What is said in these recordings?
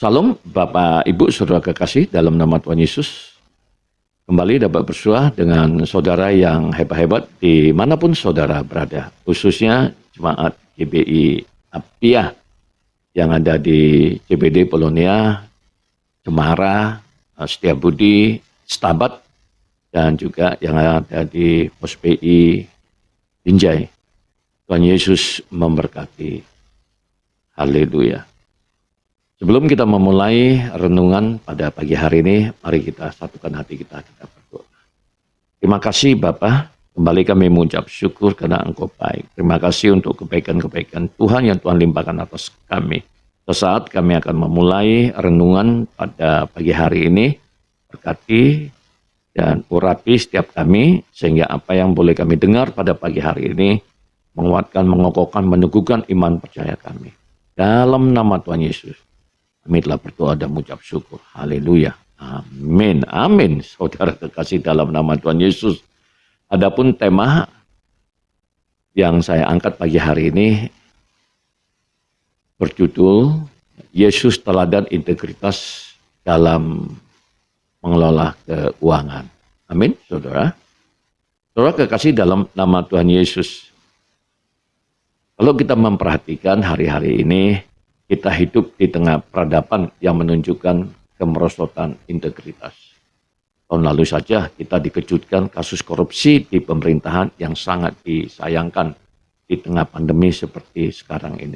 Salam Bapak Ibu Saudara kekasih dalam nama Tuhan Yesus. Kembali dapat bersua dengan saudara yang hebat-hebat dimanapun saudara berada. Khususnya Jemaat GBI Apia yang ada di CBD Polonia, Cemara, Setiabudi, Stabat, dan juga yang ada di POSPI Binjai. Tuhan Yesus memberkati. Haleluya. Sebelum kita memulai renungan pada pagi hari ini, mari kita satukan hati kita berdoa. Terima kasih Bapa, kembali kami mengucap syukur karena Engkau baik. Terima kasih untuk kebaikan-kebaikan Tuhan yang Tuhan limpahkan atas kami. Sesaat kami akan memulai renungan pada pagi hari ini, berkati dan urapi setiap kami, sehingga apa yang boleh kami dengar pada pagi hari ini, menguatkan, mengokohkan, meneguhkan iman percaya kami. Dalam nama Tuhan Yesus. Kami telah berdoa dan mengucap syukur. Haleluya. Amin. Amin. Saudara kekasih dalam nama Tuhan Yesus. Adapun tema yang saya angkat pagi hari ini berjudul Yesus teladan integritas dalam mengelola keuangan. Amin, saudara. Saudara kekasih dalam nama Tuhan Yesus. Kalau kita memperhatikan hari-hari ini, kita hidup di tengah peradaban yang menunjukkan kemerosotan integritas. Tahun lalu saja kita dikejutkan kasus korupsi di pemerintahan yang sangat disayangkan di tengah pandemi seperti sekarang ini.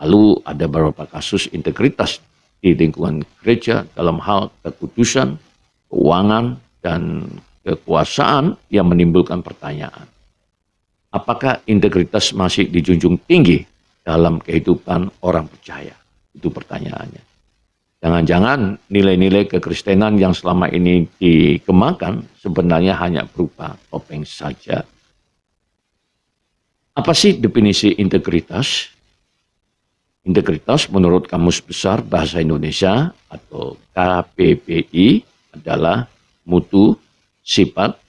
Lalu ada beberapa kasus integritas di lingkungan gereja dalam hal kekudusan, keuangan, dan kekuasaan yang menimbulkan pertanyaan. Apakah integritas masih dijunjung tinggi dalam kehidupan orang percaya? Itu pertanyaannya. Jangan-jangan nilai-nilai kekristenan yang selama ini dikembangkan sebenarnya hanya berupa topeng saja. Apa sih definisi integritas? Integritas menurut Kamus Besar Bahasa Indonesia atau KBBI adalah mutu, sifat,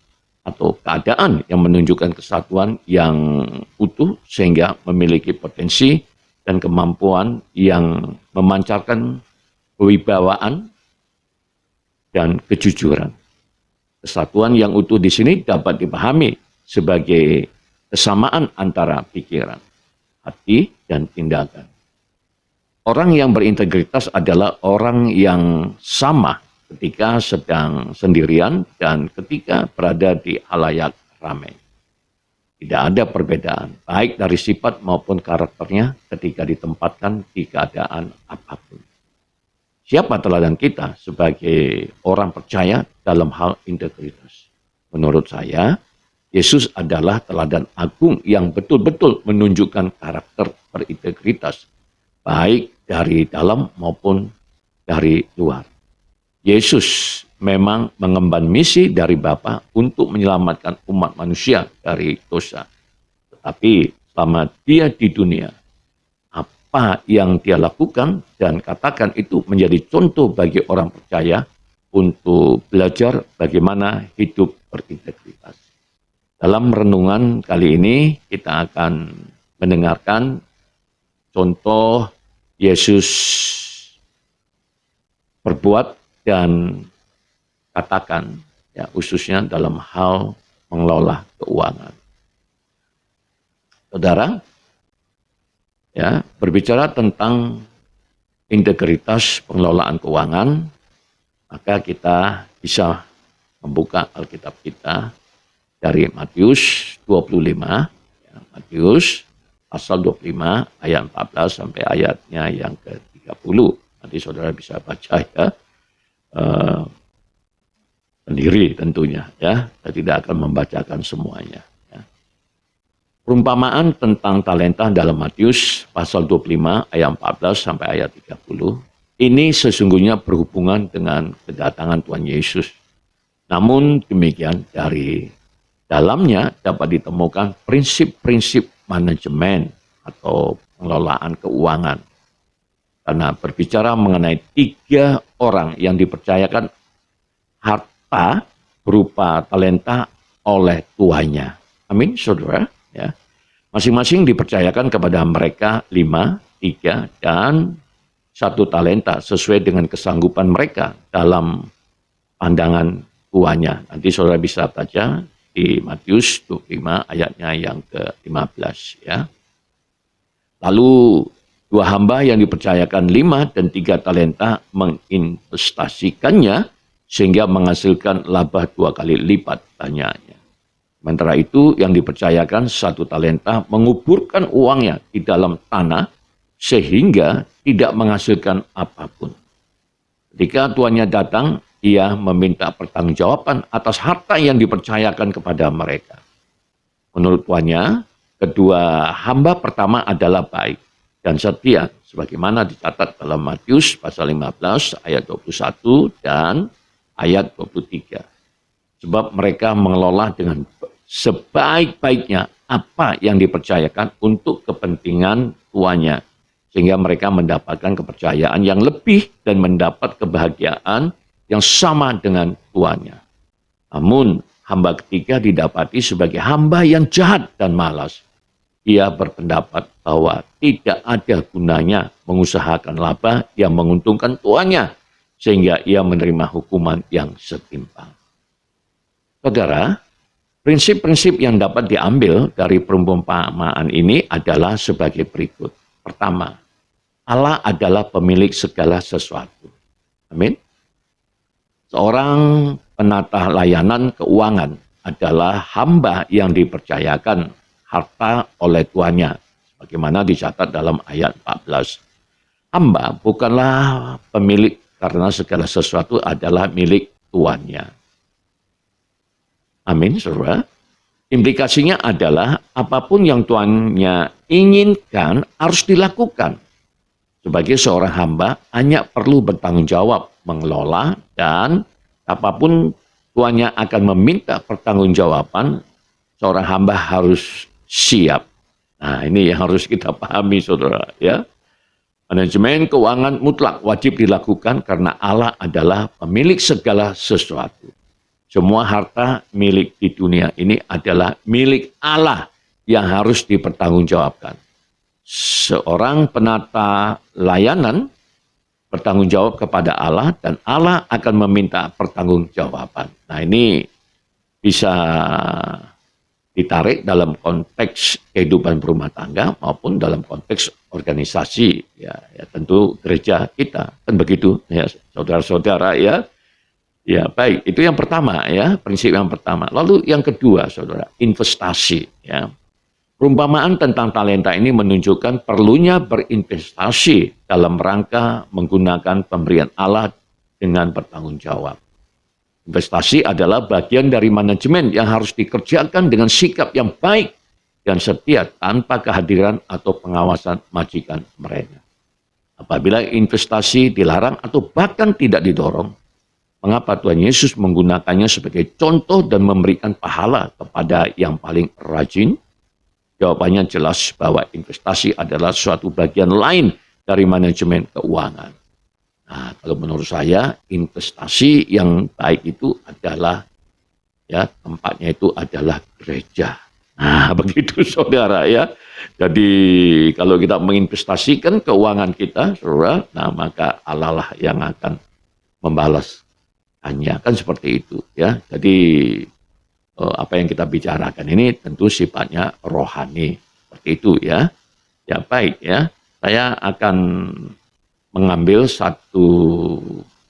atau keadaan yang menunjukkan kesatuan yang utuh sehingga memiliki potensi dan kemampuan yang memancarkan kewibawaan dan kejujuran. Kesatuan yang utuh di sini dapat dipahami sebagai kesamaan antara pikiran, hati, dan tindakan. Orang yang berintegritas adalah orang yang sama ketika sedang sendirian dan ketika berada di halayak ramai. Tidak ada perbedaan, baik dari sifat maupun karakternya ketika ditempatkan di keadaan apapun. Siapa teladan kita sebagai orang percaya dalam hal integritas? Menurut saya, Yesus adalah teladan agung yang betul-betul menunjukkan karakter berintegritas, baik dari dalam maupun dari luar. Yesus memang mengemban misi dari Bapa untuk menyelamatkan umat manusia dari dosa. Tetapi selama dia di dunia, apa yang dia lakukan dan katakan itu menjadi contoh bagi orang percaya untuk belajar bagaimana hidup berintegritas. Dalam renungan kali ini kita akan mendengarkan contoh Yesus berbuat dan katakan, ya, khususnya dalam hal mengelola keuangan. Saudara, ya, berbicara tentang integritas pengelolaan keuangan, maka kita bisa membuka Alkitab kita dari Matius 25, ya, Matius pasal 25 ayat 14 sampai ayatnya yang ke-30. Nanti saudara bisa baca ya. Sendiri tentunya ya, saya tidak akan membacakan semuanya ya. Perumpamaan tentang talenta dalam Matius pasal 25 ayat 14 sampai ayat 30 ini sesungguhnya berhubungan dengan kedatangan Tuhan Yesus. Namun demikian dari dalamnya dapat ditemukan prinsip-prinsip manajemen atau pengelolaan keuangan. Karena berbicara mengenai 3 orang yang dipercayakan harta berupa talenta oleh tuannya. Amin, saudara. Ya. Masing-masing dipercayakan kepada mereka 5, 3, dan 1 talenta sesuai dengan kesanggupan mereka dalam pandangan tuannya. Nanti saudara bisa baca di Matius 25 ayatnya yang ke-15 ya. Lalu 2 hamba yang dipercayakan 5 dan 3 talenta menginvestasikannya sehingga menghasilkan laba 2 kali lipat banyaknya. Sementara itu yang dipercayakan 1 talenta menguburkan uangnya di dalam tanah sehingga tidak menghasilkan apapun. Ketika tuannya datang, ia meminta pertanggungjawaban atas harta yang dipercayakan kepada mereka. Menurut tuannya, kedua hamba pertama adalah baik dan setia, sebagaimana dicatat dalam Matius pasal 15 ayat 21 dan ayat 23. Sebab mereka mengelola dengan sebaik-baiknya apa yang dipercayakan untuk kepentingan tuannya, sehingga mereka mendapatkan kepercayaan yang lebih dan mendapat kebahagiaan yang sama dengan tuannya. Namun, hamba ketiga didapati sebagai hamba yang jahat dan malas. Ia berpendapat bahwa tidak ada gunanya mengusahakan laba yang menguntungkan tuannya, sehingga ia menerima hukuman yang setimpal. Saudara, prinsip-prinsip yang dapat diambil dari perumpamaan ini adalah sebagai berikut. Pertama, Allah adalah pemilik segala sesuatu. Amin. Seorang penata layanan keuangan adalah hamba yang dipercayakan harta oleh tuannya, sebagaimana dicatat dalam ayat 14. Hamba bukanlah pemilik karena segala sesuatu adalah milik tuannya. Amin, saudara. Implikasinya adalah apapun yang tuannya inginkan harus dilakukan. Sebagai seorang hamba hanya perlu bertanggung jawab mengelola, dan apapun tuannya akan meminta pertanggungjawaban, seorang hamba harus siap. Nah, ini yang harus kita pahami, saudara, ya. Manajemen keuangan mutlak wajib dilakukan karena Allah adalah pemilik segala sesuatu. Semua harta milik di dunia ini adalah milik Allah yang harus dipertanggungjawabkan. Seorang penata layanan bertanggung jawab kepada Allah dan Allah akan meminta pertanggungjawaban. Nah, ini bisa ditarik dalam konteks kehidupan berumah tangga maupun dalam konteks organisasi, ya tentu gereja kita, kan begitu ya saudara-saudara ya. Ya baik, itu yang pertama ya, prinsip yang pertama. Lalu yang kedua, saudara, investasi ya. Perumpamaan tentang talenta ini menunjukkan perlunya berinvestasi dalam rangka menggunakan pemberian Allah dengan bertanggung jawab. Investasi adalah bagian dari manajemen yang harus dikerjakan dengan sikap yang baik dan setia tanpa kehadiran atau pengawasan majikan mereka. Apabila investasi dilarang atau bahkan tidak didorong, mengapa Tuhan Yesus menggunakannya sebagai contoh dan memberikan pahala kepada yang paling rajin? Jawabannya jelas bahwa investasi adalah suatu bagian lain dari manajemen keuangan. Nah, kalau menurut saya investasi yang baik itu adalah ya tempatnya itu adalah gereja. Nah, begitu saudara ya. Jadi kalau kita menginvestasikan keuangan kita, saudara, nah maka Allah lah yang akan membalaskannya, kan seperti itu ya. Jadi apa yang kita bicarakan ini tentu sifatnya rohani, seperti itu ya. Ya baik ya, saya akan mengambil satu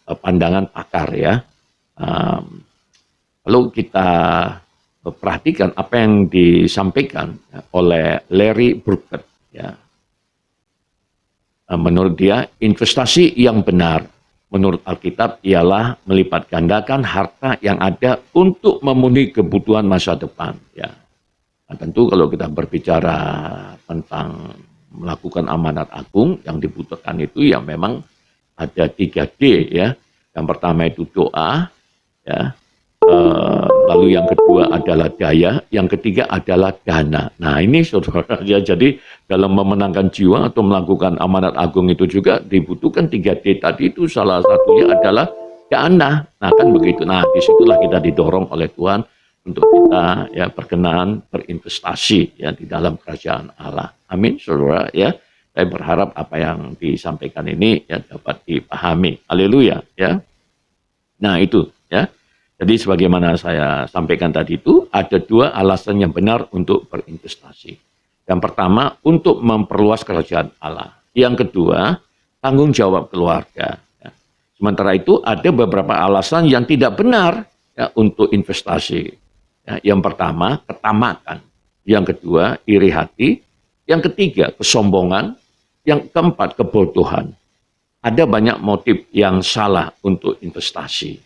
pandangan pakar ya. Lalu kita perhatikan apa yang disampaikan oleh Larry Burkett ya. Menurut dia, investasi yang benar menurut Alkitab ialah melipat gandakan harta yang ada untuk memenuhi kebutuhan masa depan. Ya. Nah, tentu kalau kita berbicara tentang melakukan amanat agung, yang dibutuhkan itu ya memang ada 3D ya. Yang pertama itu doa, ya. Lalu yang kedua adalah daya, yang ketiga adalah dana. Nah ini saudara ya, jadi dalam memenangkan jiwa atau melakukan amanat agung itu juga dibutuhkan 3D tadi, itu salah satunya adalah dana. Nah kan begitu. Nah disitulah kita didorong oleh Tuhan untuk kita ya berkenan berinvestasi ya di dalam kerajaan Allah. Amin saudara ya. Saya berharap apa yang disampaikan ini ya dapat dipahami. Haleluya ya. Nah itu ya. Jadi sebagaimana saya sampaikan tadi itu ada dua alasan yang benar untuk berinvestasi. Yang pertama untuk memperluas kerajaan Allah. Yang kedua tanggung jawab keluarga. Ya. Sementara itu ada beberapa alasan yang tidak benar ya, untuk investasi. Ya, yang pertama ketamakan. Yang kedua iri hati. Yang ketiga kesombongan. Yang keempat kebodohan. Ada banyak motif yang salah untuk investasi.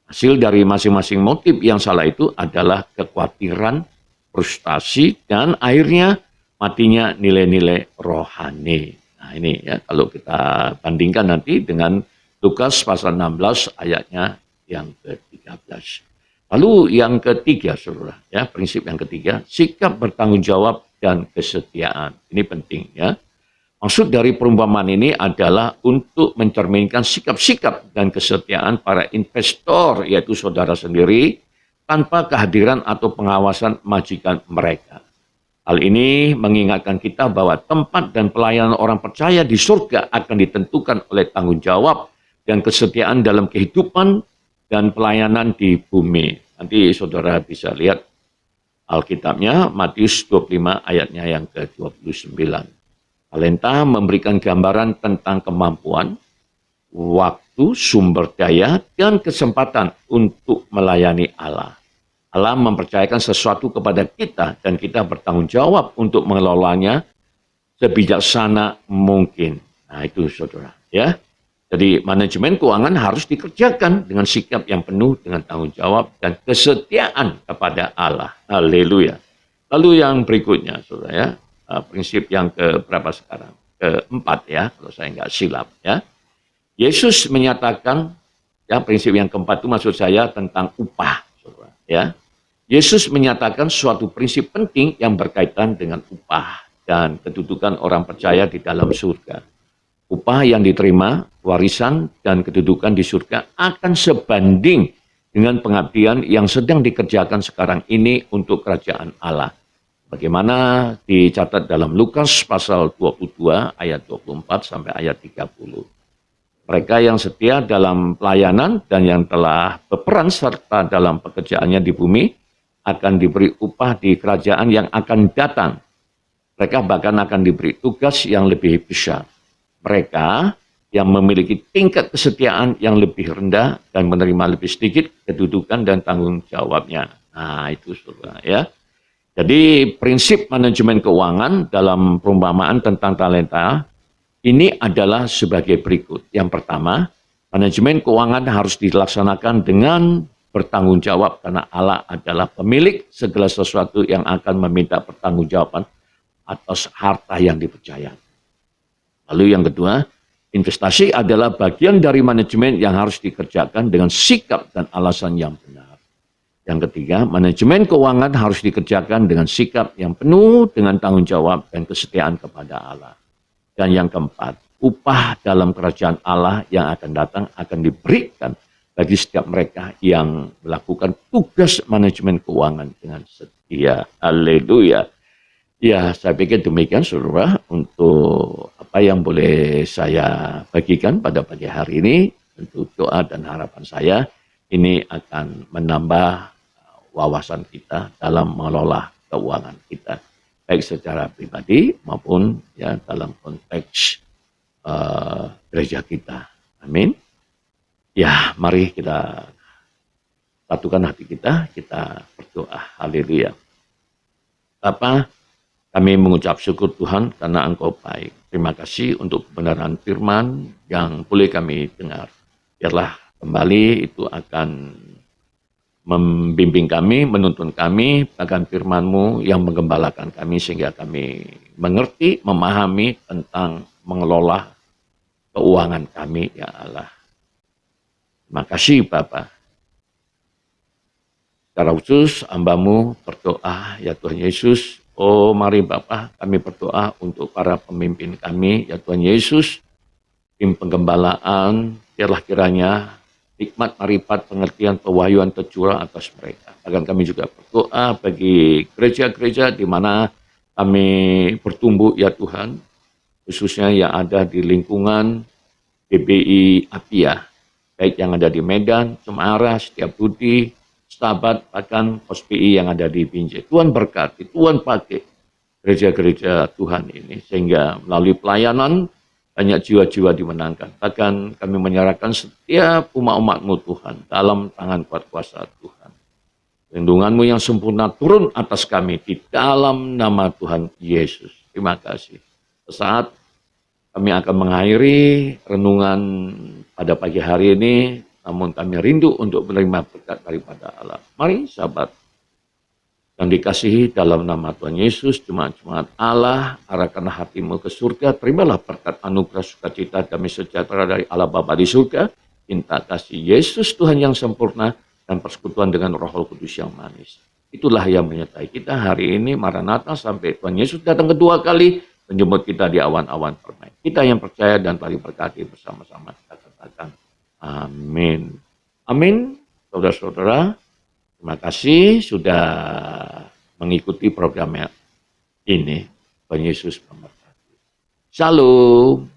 Hasil dari masing-masing motif yang salah itu adalah kekhawatiran, frustasi, dan akhirnya matinya nilai-nilai rohani. Nah ini ya kalau kita bandingkan nanti dengan Lukas pasal 16 ayatnya yang ke-13. Lalu yang ketiga, saudara, ya prinsip yang ketiga, sikap bertanggung jawab dan kesetiaan. Ini penting ya. Maksud dari perumpamaan ini adalah untuk mencerminkan sikap-sikap dan kesetiaan para investor, yaitu saudara sendiri, tanpa kehadiran atau pengawasan majikan mereka. Hal ini mengingatkan kita bahwa tempat dan pelayanan orang percaya di surga akan ditentukan oleh tanggung jawab dan kesetiaan dalam kehidupan dan pelayanan di bumi. Nanti saudara bisa lihat Alkitabnya, Matius 25 ayatnya yang ke-29. Talenta memberikan gambaran tentang kemampuan, waktu, sumber daya, dan kesempatan untuk melayani Allah. Allah mempercayakan sesuatu kepada kita dan kita bertanggung jawab untuk mengelolanya sebijaksana mungkin. Nah itu saudara ya. Jadi manajemen keuangan harus dikerjakan dengan sikap yang penuh dengan tanggung jawab dan kesetiaan kepada Allah. Haleluya. Lalu yang berikutnya saudara ya. Prinsip yang keberapa sekarang? Keempat ya, kalau saya nggak silap ya. Yesus menyatakan, ya prinsip yang keempat itu maksud saya tentang upah, saudara, ya. Yesus menyatakan suatu prinsip penting yang berkaitan dengan upah dan kedudukan orang percaya di dalam surga. Upah yang diterima, warisan dan kedudukan di surga akan sebanding dengan pengabdian yang sedang dikerjakan sekarang ini untuk kerajaan Allah. Bagaimana dicatat dalam Lukas pasal 22 ayat 24 sampai ayat 30. Mereka yang setia dalam pelayanan dan yang telah berperan serta dalam pekerjaannya di bumi akan diberi upah di kerajaan yang akan datang. Mereka bahkan akan diberi tugas yang lebih besar. Mereka yang memiliki tingkat kesetiaan yang lebih rendah dan menerima lebih sedikit kedudukan dan tanggung jawabnya. Nah itu saudara ya. Jadi prinsip manajemen keuangan dalam perumpamaan tentang talenta ini adalah sebagai berikut. Yang pertama, manajemen keuangan harus dilaksanakan dengan bertanggung jawab karena Allah adalah pemilik segala sesuatu yang akan meminta pertanggungjawaban atas harta yang dipercaya. Lalu yang kedua, investasi adalah bagian dari manajemen yang harus dikerjakan dengan sikap dan alasan yang benar. Yang ketiga, manajemen keuangan harus dikerjakan dengan sikap yang penuh dengan tanggung jawab dan kesetiaan kepada Allah. Dan yang keempat, upah dalam kerajaan Allah yang akan datang akan diberikan bagi setiap mereka yang melakukan tugas manajemen keuangan dengan setia. Haleluya. Ya, saya pikir demikian saudara untuk apa yang boleh saya bagikan pada pagi hari ini. Untuk doa dan harapan saya ini akan menambah wawasan kita dalam mengelola keuangan kita, baik secara pribadi maupun ya dalam konteks gereja kita. Amin. Ya, mari kita satukan hati kita berdoa. Haleluya. Bapa, kami mengucap syukur Tuhan karena Engkau baik. Terima kasih untuk kebenaran firman yang boleh kami dengar. Biarlah kembali itu akan membimbing kami, menuntun kami, bahkan firman-Mu yang menggembalakan kami sehingga kami mengerti, memahami tentang mengelola keuangan kami, ya Allah. Terima kasih Bapa. Secara khusus hamba-Mu berdoa, ya Tuhan Yesus, oh mari Bapa kami berdoa untuk para pemimpin kami, ya Tuhan Yesus, tim penggembalaan, biarlah kiranya hikmat, marifat, pengertian, pewahyuan tercurah atas mereka. Bahkan kami juga berdoa bagi gereja-gereja di mana kami bertumbuh ya Tuhan. khususnya yang ada di lingkungan PBI Apia, baik yang ada di Medan, Cemara, Setiabudi, Stabat, bahkan POSPI yang ada di Binjai. Tuhan berkati, Tuhan pakai gereja-gereja Tuhan ini, sehingga melalui pelayanan banyak jiwa-jiwa dimenangkan. Bahkan kami menyerahkan setiap umat-umat-Mu Tuhan dalam tangan kuat kuasa Tuhan. Lindungan-Mu yang sempurna turun atas kami di dalam nama Tuhan Yesus. Terima kasih. Saat kami akan mengakhiri renungan pada pagi hari ini, namun kami rindu untuk menerima berkat daripada Allah. Mari sahabat yang dikasihi dalam nama Tuhan Yesus, jemaat-jemaat Allah, arahkanlah hatimu ke surga, terimalah berkat anugerah sukacita damai sejahtera dari Allah Bapa di surga, cinta kasih Yesus Tuhan yang sempurna, dan persekutuan dengan Roh Kudus yang manis. Itulah yang menyertai kita hari ini, Maranatha, sampai Tuhan Yesus datang kedua kali, menjemput kita di awan-awan permai. Kita yang percaya dan telah diberkati bersama-sama, kita katakan amin. Amin, saudara-saudara. Terima kasih sudah mengikuti program ini. Tuhan Yesus memberkati. Shalom.